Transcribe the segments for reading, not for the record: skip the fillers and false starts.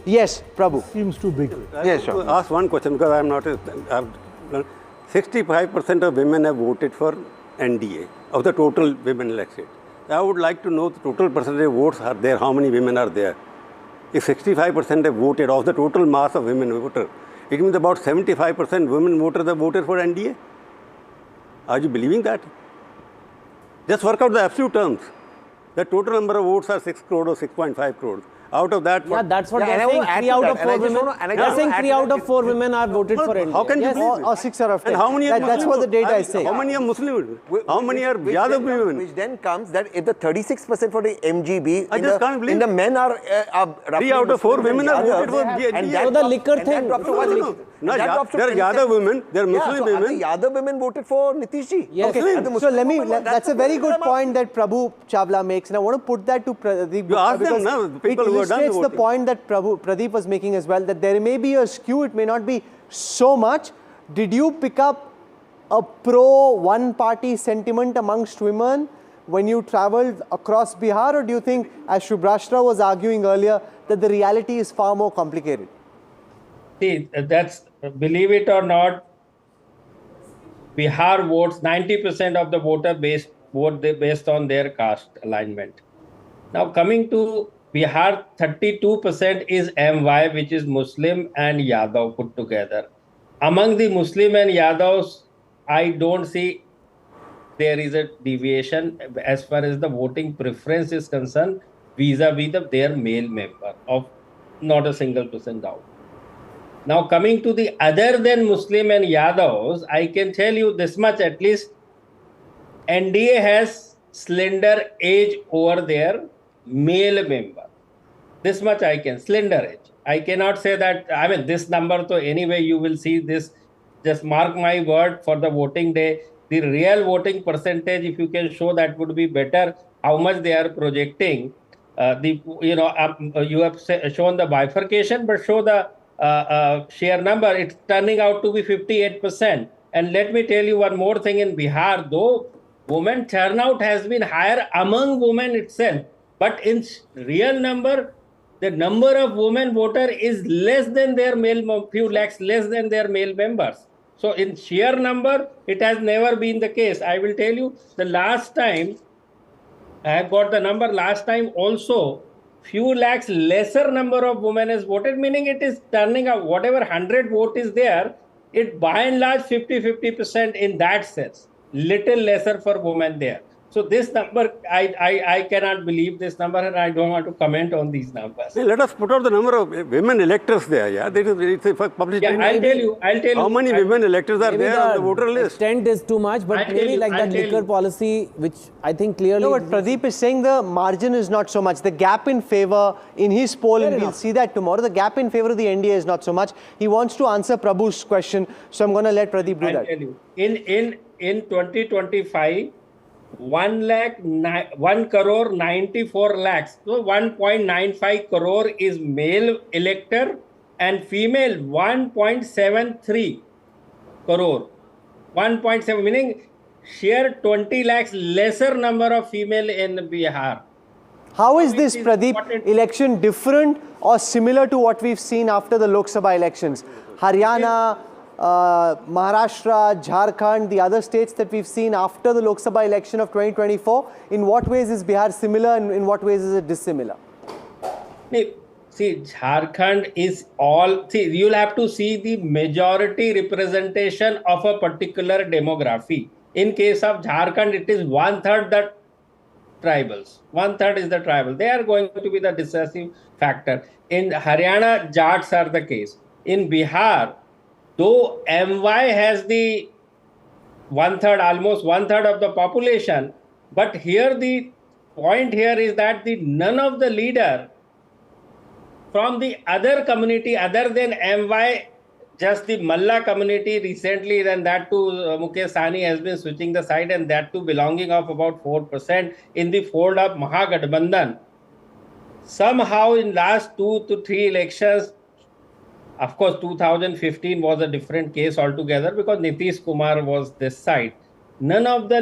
Yes, Prabhu. Seems too big. Yes, sure. Ask one question because I am not. 65% of women have voted for NDA of the total women elected. I would like to know the total percentage of votes are there. How many women are there? If 65% have voted of the total mass of women voters, it means about 75% women voters have voted for NDA. Are you believing that? Just work out the absolute terms. The total number of votes are 6 crore or 6.5 crores. Out of that, Yeah, that's what Yeah, they're and I saying. want to add 3 to out that, of and I 4 just women. want to- and I They're just saying want to 3 add out to of that. 4 women are voted for NDA. how can you Yes. believe it? Or 6 out of 10. And how many are That's Muslim? what the data is saying. How many are Muslim? How many are Which Yadav then comes- women? Which then comes that if the 36% for the MGB, I just can't believe in the men are roughly 3 out of 4 Muslims women and are voted for Yadav, and NDA. that So the drops- liquor and that thing- drops to No, what? no, no. And that drops to There are 27. Yadav women, there are Muslim so are women. the Yadav women voted for Nitish ji. Yes. Okay, And the so Muslim let me, women, that's a very good point that Prabhu Chawla makes, and I want to put that to Pradeep. You ask them because now, the people it who have done the illustrates the voting. point that Pradeep was making as well, that there may be a skew, it may not be so much. Did you pick up a pro one-party sentiment amongst women when you traveled across Bihar, or do you think, as Shubhrashtra was arguing earlier, that the reality is far more complicated? See, that's, believe it or not, Bihar votes, 90% of the voter base vote based on their caste alignment. Now coming to Bihar, 32% is MY, which is Muslim and Yadav put together. Among the Muslim and Yadavs, I don't see there is a deviation as far as the voting preference is concerned vis-a-vis their male member of not a single percent doubt. Now coming to the other than Muslim and Yadavs, I can tell you this much at least, NDA has slender age over their male member. This much I can, slender age. I cannot say that, I mean, this number, so anyway, you will see this, just mark my word for the voting day. The real voting percentage, if you can show, that would be better, how much they are projecting. You have shown the bifurcation, but show the share number. It's turning out to be 58%. And let me tell you one more thing in Bihar, though women turnout has been higher among women itself, but in real number, the number of women voter is less than their male, few lakhs less than their male members. So in sheer number, it has never been the case. I will tell you, the last time, I have got the number, last time also, few lakhs lesser number of women has voted, meaning it is turning out, whatever 100 vote is there, it by and large 50% in that sense. Little lesser for women there. So this number, I cannot believe this number, and I don't want to comment on these numbers. Let us put out the number of women electors there. Yeah, it's a published. Yeah, I'll tell you. How many women electors are Maybe there on the voter list? extent is too much, but I'll tell maybe you, like I'll that tell liquor you. policy, which I think clearly... No, but Pradeep is saying the margin is not so much. The gap in favor in his poll, and we'll see that tomorrow, the gap in favor of the NDA is not so much. He wants to answer Prabhu's question, so I'm going to let Pradeep do I'll that. tell you. In 2025, 1 crore 94 lakhs. So 1.95 crore is male elector and female 1.73 crore. 1.7 meaning sheer 20 lakhs lesser number of female in Bihar. How is this, It is Pradeep, important. election different or similar to what we've seen after the Lok Sabha elections? Haryana, Maharashtra, Jharkhand, the other states that we've seen after the Lok Sabha election of 2024, in what ways is Bihar similar and in what ways is it dissimilar? See, Jharkhand is all, see, you'll have to see the majority representation of a particular demography. In case of Jharkhand, it is 1/3 the tribals. 1/3 is the tribal. They are going to be the decisive factor. In Haryana, Jats are the case. In Bihar, though MY has the 1/3, almost 1/3 of the population, but here the point here is that none of the leader from the other community other than MY, just the Malla community recently, then that too Mukesh Sahni has been switching the side, and that too belonging of about 4% in the fold of Mahagathbandhan. Somehow in last 2 to 3 elections, of course 2015 was a different case altogether because Nitish Kumar was this side. None of the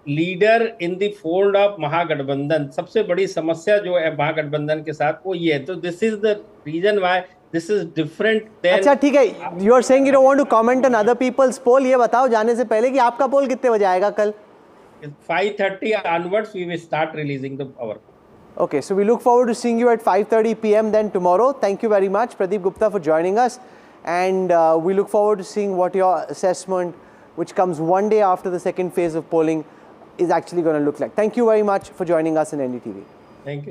leader in the fold of Mahagठबंधन. सबसे बड़ी समस्या जो है महागठबंधन के साथ वो ये है. तो this is the reason why this is different than. अच्छा ठीक है, you are saying you don't want to comment on other people's poll. ये बताओ जाने से पहले कि आपका पोल कितने बजे आएगा कल? 5:30 onwards we will start releasing our. Okay, so we look forward to seeing you at 5:30 p.m. then tomorrow. Thank you very much, Pradeep Gupta, for joining us. And we look forward to seeing what your assessment, which comes one day after the second phase of polling, is actually going to look like. Thank you very much for joining us in NDTV. Thank you.